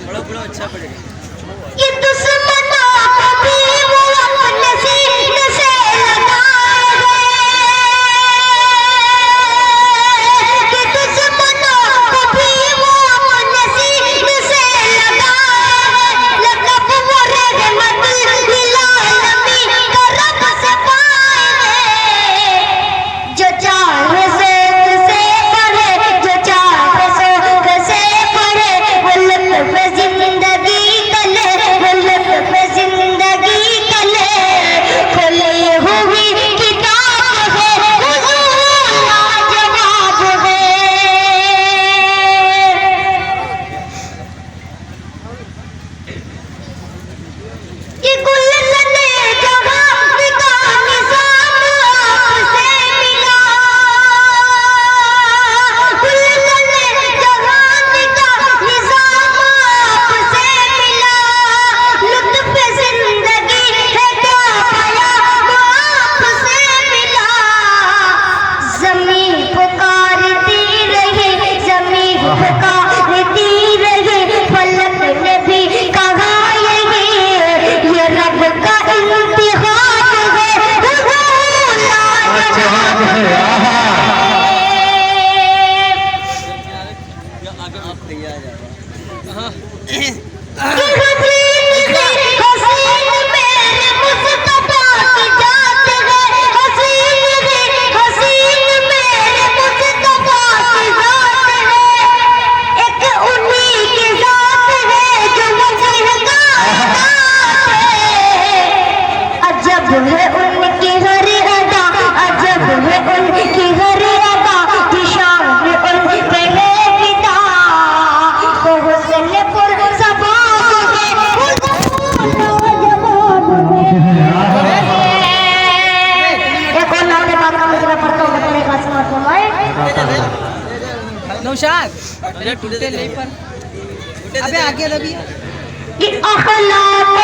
बड़ा बड़ा अच्छा पड़ेगा। ये दुश्मनों को भी वो अपने सीने से लगाए, ये दुश्मनों को भी वो अपने सीने से लगाए, लक़ब वो रहमत लिल आलमीन का रब से पाए, जो चाहे ज़ोक़ से पढ़े, जो चाहे ज़ोक़ से पढ़े, वो लुत्फ़ ज़िंदगी तले, वो लुत्फ़ ज़िंदगी तले, खुली हुई किताब है, हुज़ूर लाजवाब है। ये गुलशने जहाँ का निज़ाम आपसे मिला, गुलशने जहाँ का निज़ाम आपसे मिला, लुत्फ़ ज़िंदगी है क्या पाया वो आपसे मिला। ज़मीं पुकारती रही, ज़मीं पुकारती रही, फलक ने भी कहा यही, ये रब का इम्तिहान है, हुज़ूर लाजवाब है। आगे आप तैयार जाओ। अजब है उनकी हर अदा, अजब है उनकी हर अदा, शान उन पे है फिदा, वो हुस्न पुरसबाब है, हुज़ूर लाजवाब है। एक और नाम के बाद का मुझे पढ़ता हूँ, अपने क्लास में फरमाए। नौशाद अरे टूटे नहीं पर अबे आगे दबी कि अखलाक़